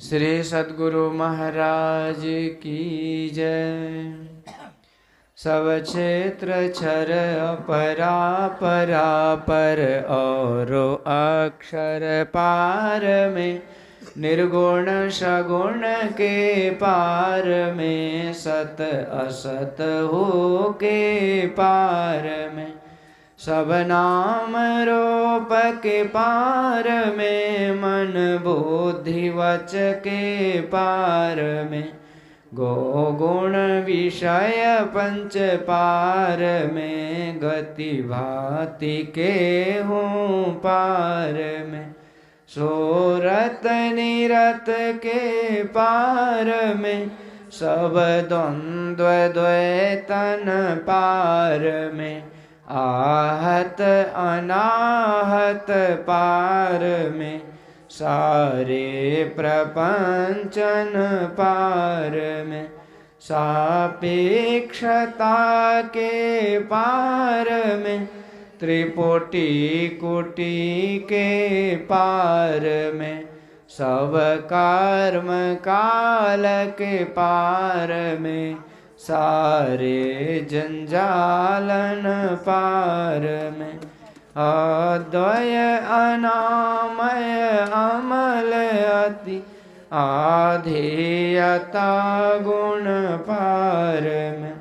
श्री सद्गुरु महाराज की जय। सब क्षेत्र क्षर अपरा पर और अक्षर पार में, निर्गुण सगुण के पार में, सत असत हो के पार में, सब नाम रूप के पार में, मन बुद्धि वच के पार में, गो गुण विषय पंच पार में, गति भाति के हूँ पार में, सोरत निरत के पार में, सब द्वंद्व द्वैतन पार में, आहत अनाहत पार में, सारे प्रपंचन पार में, सापेक्षता के पार में, त्रिपुटी कोटि के पार में, सब कर्म काल के पार में, सारे जंजालन पार में, अद्वय अनामय अमल अति आधेयता गुण पार में,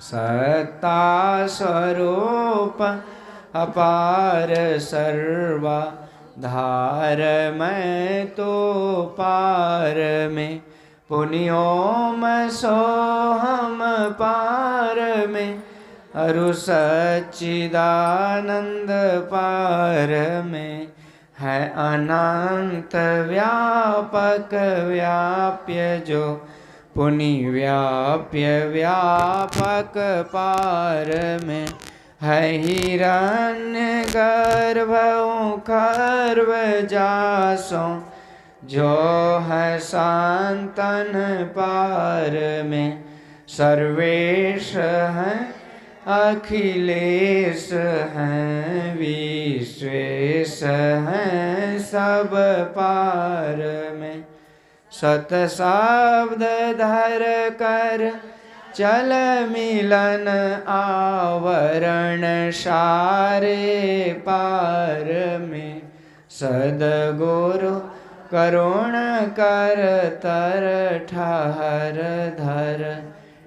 सत्ता स्वरूप अपार सर्वा धार मैं तो पार में, पुण्योम सोहम पार में, अरु सच्चिदानंद पार में, है अनंत व्यापक व्याप्य जो पुनि व्याप्य व्यापक पार में, है हिरण्य गर्भ खर्व जासों जो है शांतन पार में, सर्वेश है अखिलेश हैं, विश्वेश हैं सब पार में, सत शब्द धर कर चल मिलन आवरण सारे पार में, सदगुरु करुण कर तर ठहर धर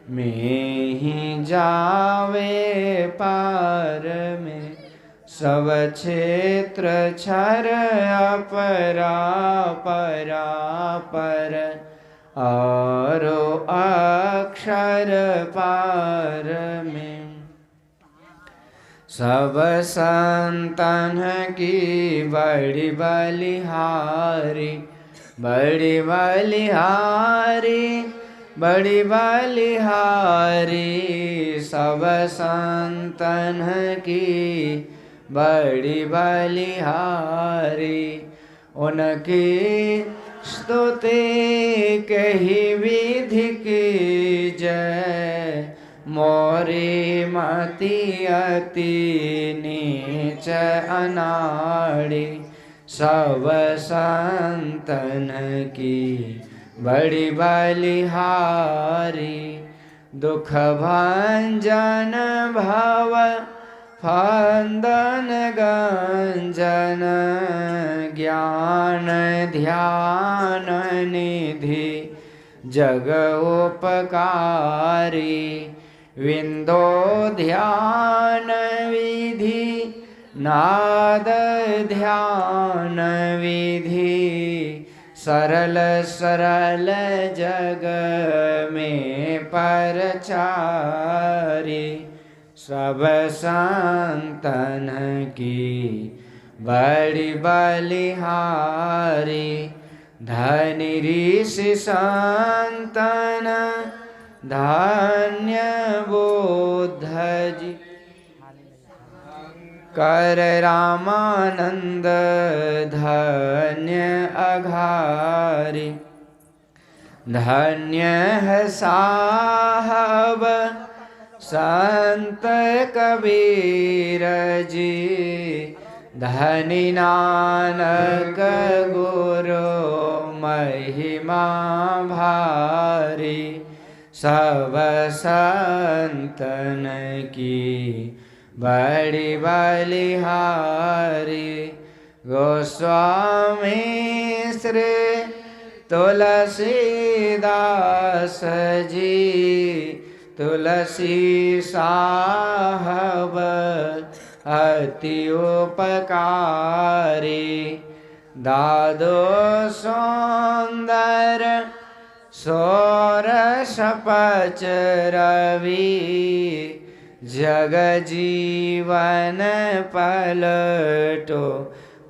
में ही जावे पार में, सब क्षेत्र क्षर अपरा पर और अक्षर पार में, सब संतन की बड़ी बलिहारी बड़ी बलिहारी बड़ी बलिहारी, सब संतन की बड़ी बलिहारी, उनकी स्तुति कही विधि की जय, मोरी मति अति नीच अनाड़ी, सब संतन की बड़ी बलिहारी, दुख भंजन भव फंदन गंजन, ज्ञान ध्यान निधि जग उपकारी, विंदो ध्यान विधि नाद ध्यान विधि, सरल सरल जग में परचारी, सब संतन की बड़ी बलिहारी, धनी ऋषि संतन धन्य बुद्ध जी, कर रामानंद धन्य अघारी, धन्य है साहब संत कबीर जी, धनी नानक गुरु महिमा भारी, सब संतन की बड़ी बलिहारी। गोस्वामी श्री तुलसीदास जी, तुलसी साहब अति उपकारी। दादो सुंदर सोरस पच रवि, जग जीवन पलटो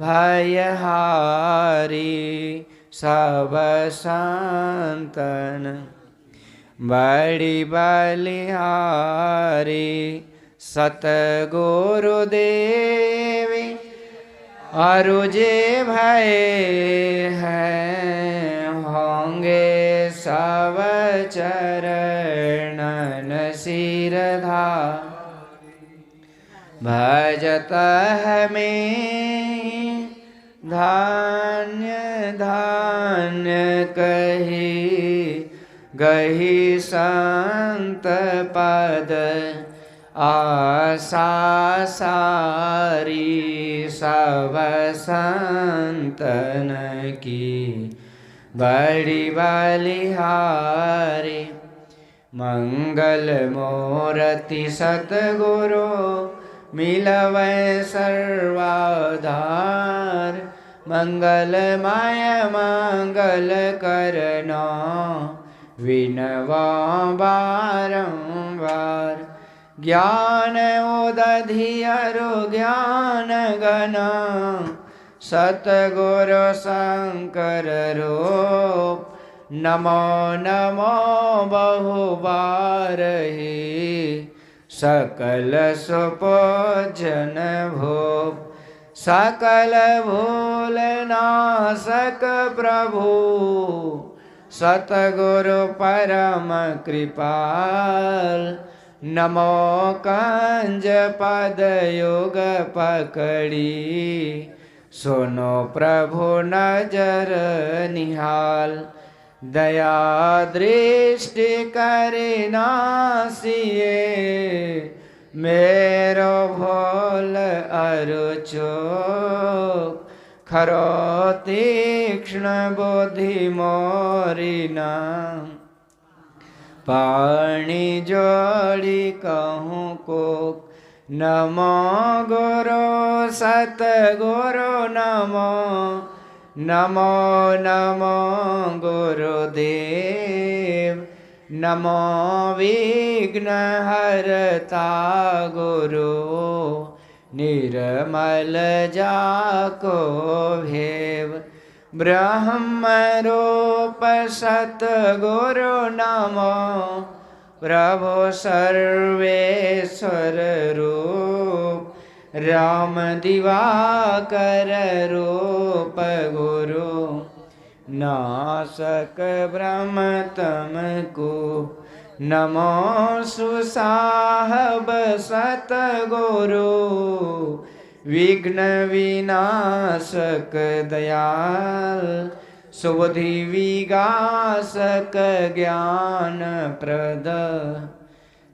भयहारी। सब संतन बड़ी बलिहारी। सतगुरुदेवी अरुजे भय हैं, होंगे सब चरणन सिरधारी। भजत हमें धान्य धान्य कही, गही संत पद आशा सारी। सब संतन की बड़ी बलिहारी। मंगल मूर्ति सतगुरु मिलवै सर्वाधार। मंगलमय मंगल करना विनवा बारंबार। ज्ञान उदधि अरु ज्ञान गना, सतगुरु शंकर रूप। नमो नमो बहुबार ही, सकल सुपूजन भूप। सकल भूल नासक प्रभु, सतगुरु परम कृपाल। नमो कंज पद युग पकड़ी, सुनो प्रभु नजर निहाल। दया दृष्टि करिनासिए, मेरो भोल अरु चूक। खरो तीक्ष्ण बुद्धि मोरी नाम, पाणी जोड़ी कहूँ को। नमो गुरु सतगुरु नमो, नमो नमो गुरुदेव। नमो विघ्न हरता गुरु, निर्मल जाको भेव। ब्रह्म रूप सतगुरु नमो, प्रभु सर्वेश्वर रूप। राम दिवाकर रूप गुरु, नासक ब्रह्म तम को। नमो सुसाहब सतगुरु, विघ्न विनाशक दयाल। सुबुद्धि विगासक ज्ञान प्रद,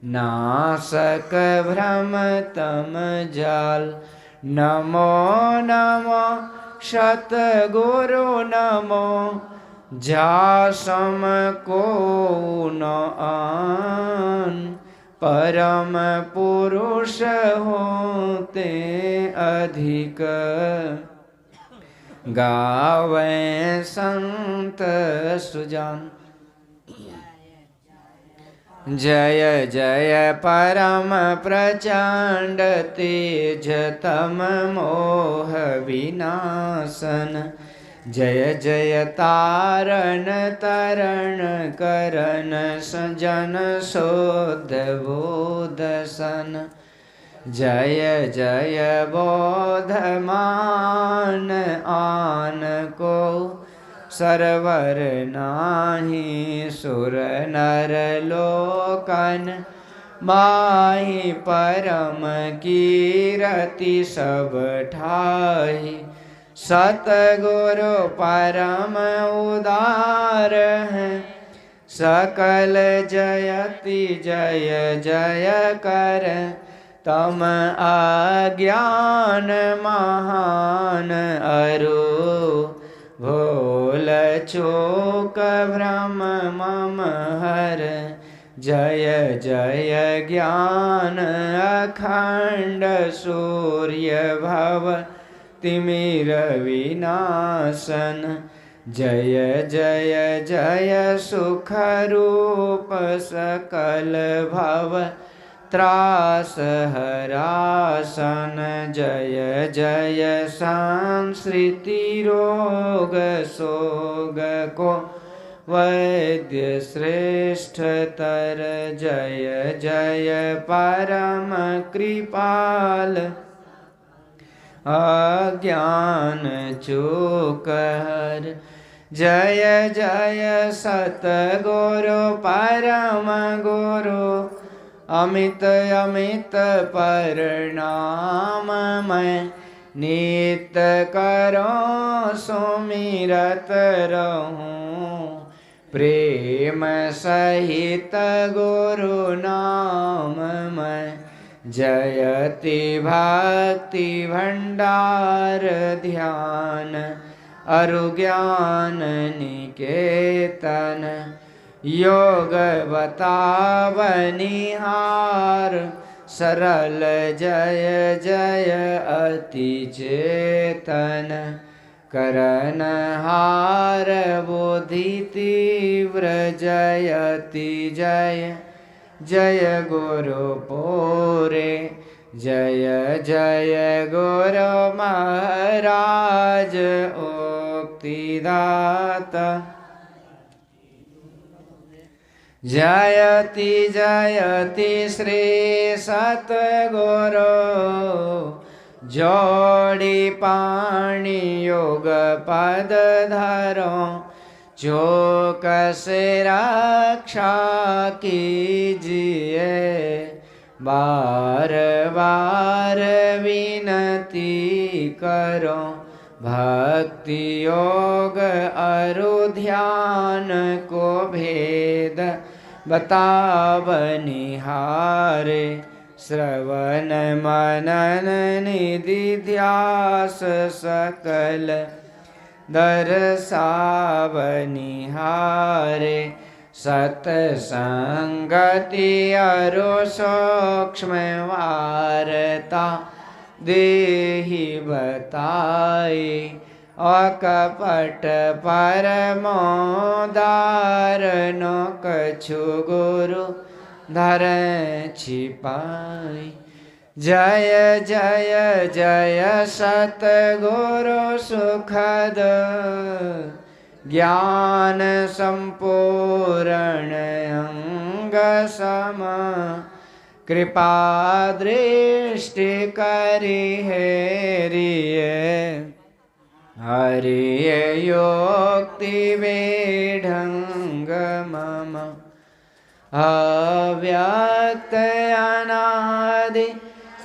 नासक भ्रम तम जाल। नमो नमो सतगुरु नमो, जासम को न आन। परम पुरुष होते अधिक, गावे संत सुजान। जय जय परम प्रचंड तेज तम मोह विनाशन। जय जय तारण तरण करण सजन शोध बोधसन। जय जय बोधमान आन को, सरवर नाही सुर नर लोकन। माहि परम कीरति सब ठाई, सतगुरु परम उदार है, सकल जयति जय जय कर। तम अज्ञान महान अरु, भूल चूक भ्रम मम हर। जय जय ज्ञान अखंड सूर्य भव तिमिर विनाशन। जय जय जय सुख रूप सकल भव त्रास हरासन। जय जय संसृति रोग सोग को वैद्य श्रेष्ठ तर। जय जय परम कृपाल अज्ञान चूक हर। जय जय सतगुरु परम गुरु, अमित अमित प्रणाम मैं। नित करो सुमिरत रहूं, प्रेम सहित गुरु नाम मैं। जयति भक्ति भंडार ध्यान, अरु ज्ञान निकेतन। योग बतावनिहार, सरल जय जय अति चेतन। करनहार बुद्धि तीव्र, जयति जय जय गुरु पोरे। जय जय गुरु महाराज उक्तिदाता। जयति जयति श्री सतगुरु, जोड़ी पाणी योग पद धरो। जो कसे रक्षा कीजिए, बार बार विनती करो। भक्ति योग अरु ध्यान को भेद बतावनिहारे। श्रवण मनन निधिध्यास सकल दर्शावनिहारे। सत्संगति अरु सूक्ष्म वार्ता देहि बताए। अकपट परमोदार न कछु गुरु धर छिपाई। जय जय जय सतगुरु सुखद, ज्ञान संपूर्ण अंग सम। कृपा दृष्टि करि हेरिए, हरिय योक्ति वेढंग मम। अव्यक्त अनादि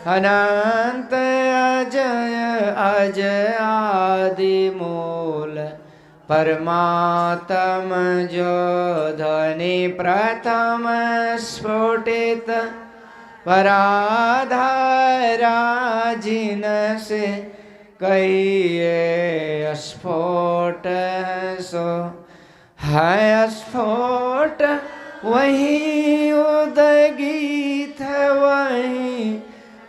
अनंत अजय अजय आदि मूल। परमात्म जो ध्वनि प्रथम स्फुटित, पराधारा जिन से कहिए स्फोट। सो है स्फोट वही उदगीत, वही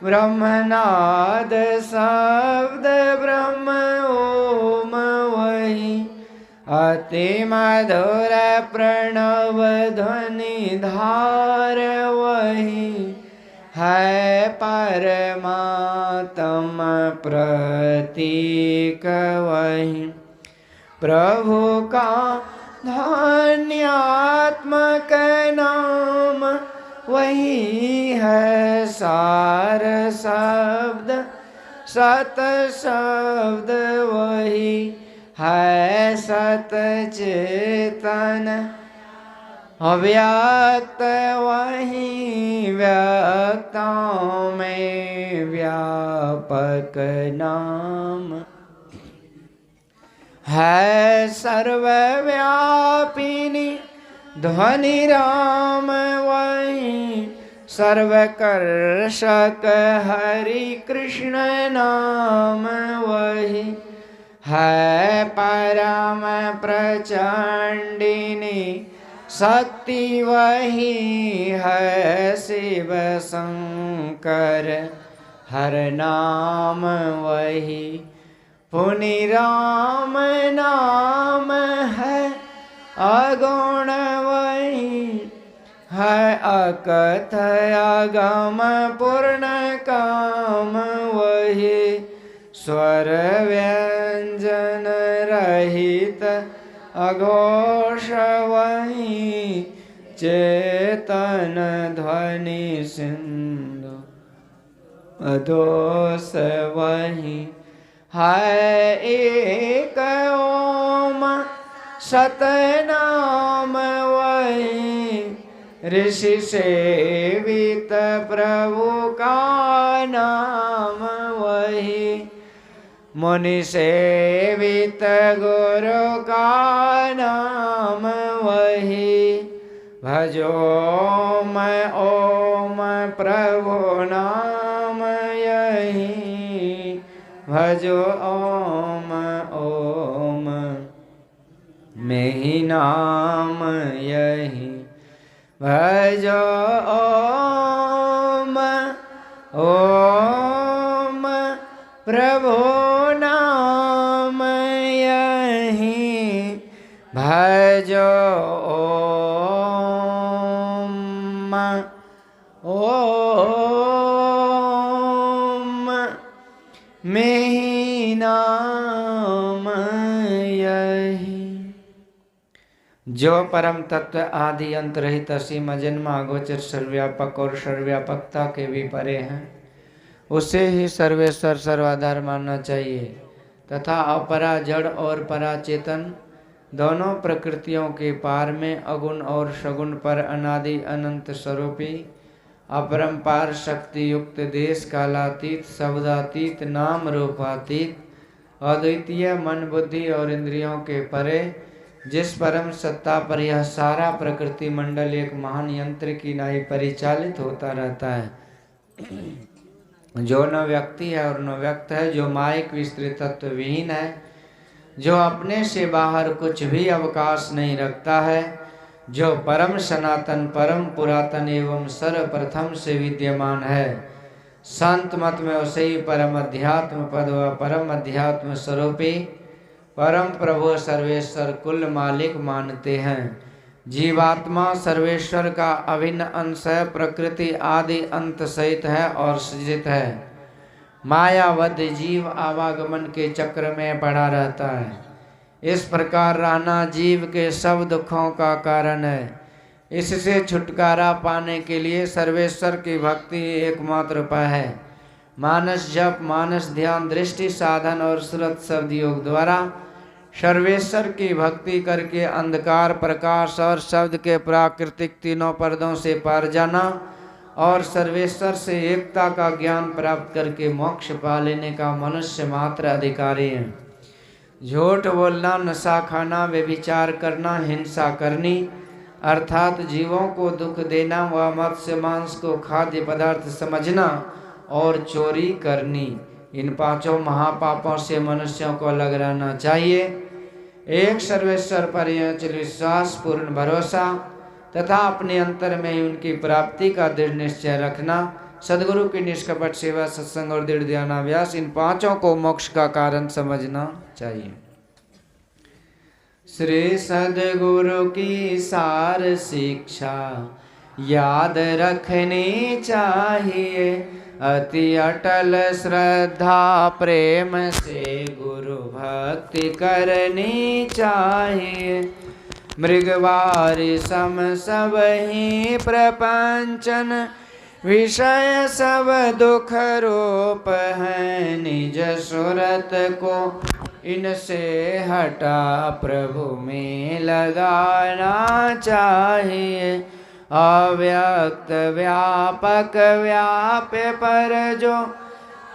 ब्रह्मनाद शब्द ब्रह्म ओम। वही अति मधुर प्रणव ध्वनि धार, वही है परमात्म प्रतीक। वही प्रभु का धन्यात्मक नाम, वही है सार शब्द सत शब्द। वही है सत चेतन अव्यक्त, वही व्यक्तों में व्यापक नाम। है सर्वव्यापिनी ध्वनि राम वही, सर्वकर्षक हरि कृष्ण नाम वही, है परम प्रचंडिनी शक्ति वही, है शिव शंकर हर नाम वही, पुनि राम नाम है अगुण वही, है अकथ अगम पूर्ण काम वही, स्वर व्यंजन रहित अघोष वही, चेतन ध्वनि सिंधु अदोष वही, है एक ओम सतनाम वही, ऋषि सेवित प्रभु का नाम वही, मुनि सेवित गुरु का नाम वही, भजो मैं ओम प्रभु नाम यही, भजो ओम ओम में ही नाम यही, भजो ओम ओम प्रभु नाम यही, भजो ओम ओम में ही नाम यही। जो परम तत्व आदि अंत रहित असीम अजन्मा अगोचर सर्वव्यापक और सर्वव्यापकता के भी परे हैं, उसे ही सर्वेश्वर सर्वाधार मानना चाहिए तथा अपरा जड़ और परा चेतन दोनों प्रकृतियों के पार में अगुण और सगुण पर अनादि अनंत स्वरूपी अपरंपार शक्ति युक्त देश कालातीत शब्दातीत नाम रूपातीत अद्वितीय मन बुद्धि और इंद्रियों के परे जिस परम सत्ता पर यह सारा प्रकृति मंडल एक महान यंत्र की नाई परिचालित होता रहता है, जो न व्यक्ति है और न व्यक्त है, जो मायिक विस्तृत तत्व विहीन है, जो अपने से बाहर कुछ भी अवकाश नहीं रखता है, जो परम सनातन परम पुरातन एवं सर्वप्रथम से विद्यमान है, संत मत में उसे ही परम अध्यात्म पद व परम अध्यात्म स्वरूपी परम प्रभु सर्वेश्वर कुल मालिक मानते हैं। जीवात्मा सर्वेश्वर का अभिन्न अंश है, प्रकृति आदि अंत सहित है और सृजित है। मायावद्ध जीव आवागमन के चक्र में पड़ा रहता है। इस प्रकार रहना जीव के सब दुखों का कारण है। इससे छुटकारा पाने के लिए सर्वेश्वर की भक्ति एकमात्र उपाय है। मानस जप, मानस ध्यान, दृष्टि साधन और सुरत शब्द योग द्वारा सर्वेश्वर की भक्ति करके अंधकार, प्रकाश और शब्द के प्राकृतिक तीनों पर्दों से पार जाना और सर्वेश्वर से एकता का ज्ञान प्राप्त करके मोक्ष पा लेने का मनुष्य मात्र अधिकारी है। झूठ बोलना, नशा खाना, व्यभिचार करना, हिंसा करनी अर्थात जीवों को दुख देना व मत्स्य मांस को खाद्य पदार्थ समझना और चोरी करनी, इन पांचों महापापों से मनुष्यों को अलग रहना चाहिए। एक सर्वेश्वर पर अचल विश्वास, पूर्ण भरोसा तथा अपने अंतर में ही उनकी प्राप्ति का दृढ़ निश्चय रखना, सदगुरु की निष्कपट सेवा, सत्संग और दृढ़ ध्यानाभ्यास, इन पांचों को मोक्ष का कारण समझना चाहिए। श्री सदगुरु की सार शिक्षा याद रखनी चाहिए। अति अटल श्रद्धा प्रेम से गुरु भक्ति करनी चाहिए। मृगवारी सम सब ही प्रपंचन, विषय सब दुख रूप है। निज सुरत को इनसे हटा प्रभु में लगाना चाहिए। अव्यक्त व्यापक व्याप्य पर जो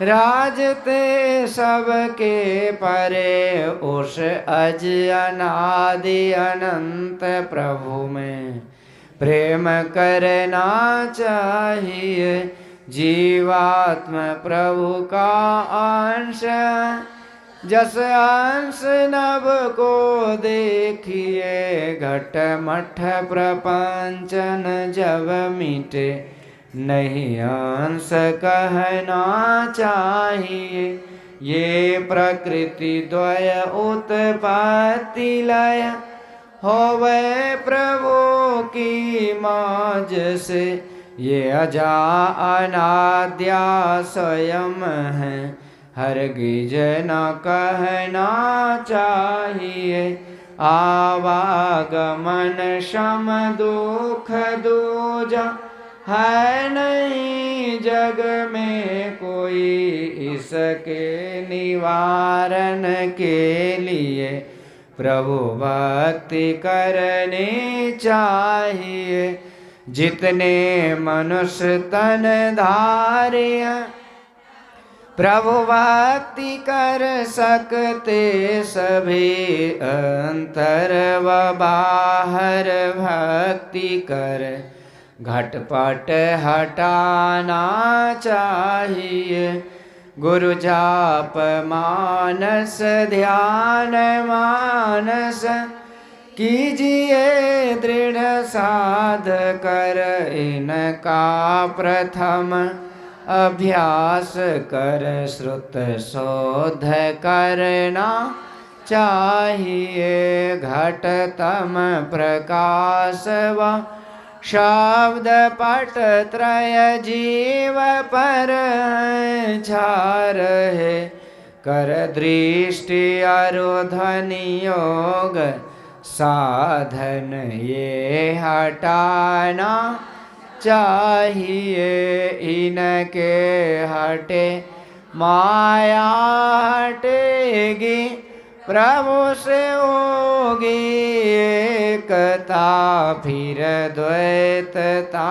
राजते सबके परे उस अज अनादि अनंत प्रभु में प्रेम करना चाहिए। जीवात्म प्रभु का अंश जस अंश नभ को देखिए, घट मठ प्रपंचन जब मिटे नहीं अंश कहना चाहिए। ये प्रकृति द्वय उत्पत्ति लय होवे प्रभु की मौज से, ये अजा अनाद्या स्वयं है हरगिज न कहना चाहिए। आवागमन शम दुख दूजा है नहीं जग में कोई, इसके निवारण के लिए प्रभु भक्ति करनी चाहिए। जितने मनुष्य तन धार्य प्रभु भक्ति कर सकते, सभी अंतर व बाहर भक्ति कर घटपट हटाना चाहिए। गुरु जाप मानस ध्यान मानस कीजिए दृढ़ साध कर, इनका प्रथम अभ्यास कर श्रुत शोध करना चाहिए। घटतम प्रकाश व शब्द पट त्रय जीव पर झार है, कर दृष्टि अरुध्वनि योग साधन ये हटाना चाहिए। इनके हटे माया हटेगी, प्रभु से होगी एकता, फिर द्वैतता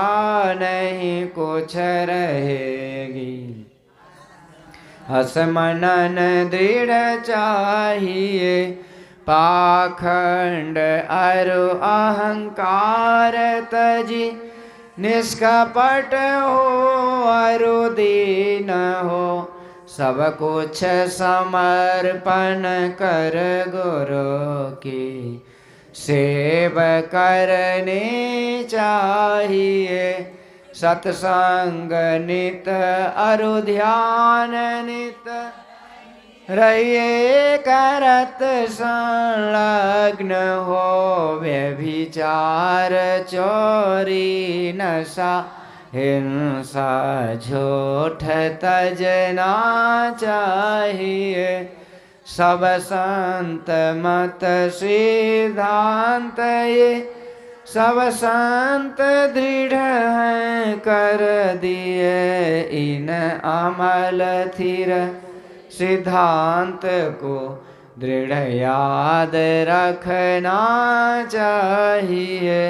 नहीं कुछ रहेगी। असमनन दृढ़ चाहिए, पाखंड अरु अहंकार तजी, निष्कपट हो अरु दीन हो, सब कुछ समर्पण कर गुरु की सेव करनी चाहिए। सत्संग नित अरु ध्यान नित रहिए, करत संलग्न हो व्यभिचार चोरी नशा हिंसा झूठ तजना चाहिए। सब संत मत सिद्धांत ये सब संत दृढ़ हैं कर दिए, इन अमल थिर सिद्धांत को दृढ़ याद रखना चाहिए।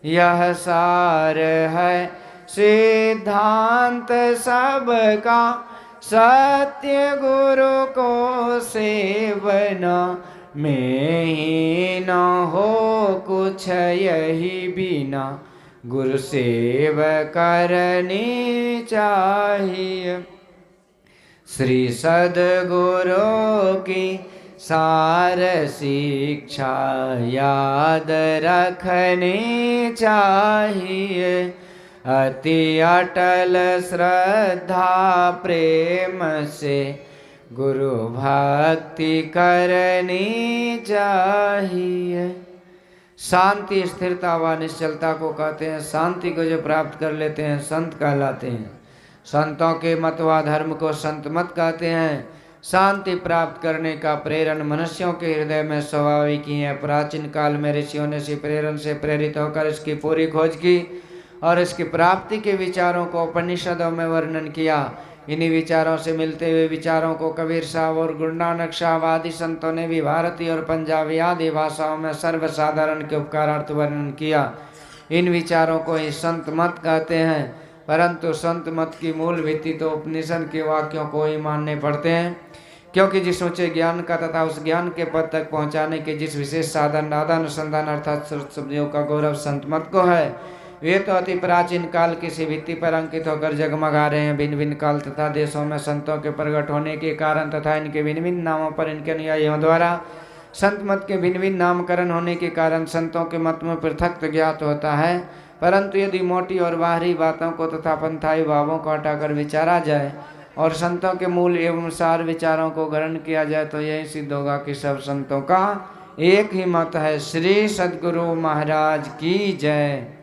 यह सार है सिद्धांत सबका, सत्य गुरु को सेवना में ही न हो कुछ यही बिना, गुरु सेव करनी चाहिए। श्री सद्गुरु की सार शिक्षा याद रखनी चाहिए। अति अटल श्रद्धा प्रेम से गुरु भक्ति करनी चाहिए। शांति स्थिरता व निश्चलता को कहते हैं। शांति को जो प्राप्त कर लेते हैं संत कहलाते हैं। संतों के मत व धर्म को संत मत कहते हैं। शांति प्राप्त करने का प्रेरण मनुष्यों के हृदय में स्वाभाविक ही है। प्राचीन काल में ऋषियों ने इसी प्रेरण से प्रेरित होकर इसकी पूरी खोज की और इसकी प्राप्ति के विचारों को उपनिषदों में वर्णन किया। इन्हीं विचारों से मिलते हुए विचारों को कबीर साहब और गुरु नानक साहब आदि संतों ने भी भारतीय और पंजाबी आदि भाषाओं में सर्वसाधारण के उपकारार्थ वर्णन किया। इन विचारों को ही संत मत कहते हैं। परंतु संत मत की मूल भित्ति तो उपनिषद के वाक्यों को ही मानने पड़ते हैं, क्योंकि जिस ऊंचे ज्ञान का तथा उस ज्ञान के पद तक पहुंचाने के जिस विशेष साधन अनुसंधान अर्थात शब्दों का गौरव संत मत को है, वे तो अति प्राचीन काल किसी भित्ति पर अंकित होकर जगमगा रहे हैं। भिन्न भिन्न काल तथा देशों में संतों के प्रकट होने के कारण तथा इनके भिन्न भिन्न नामों पर इनके अनुयायियों द्वारा संत मत के भिन्न भिन्न नामकरण होने के कारण संतों के मत में पृथक ज्ञात होता है। परंतु यदि मोटी और बाहरी बातों को तथा पंथाई भावों को हटाकर विचारा जाए और संतों के मूल एवं सार विचारों को ग्रहण किया जाए तो यही सिद्ध होगा कि सब संतों का एक ही मत है। श्री सद्गुरु महाराज की जय।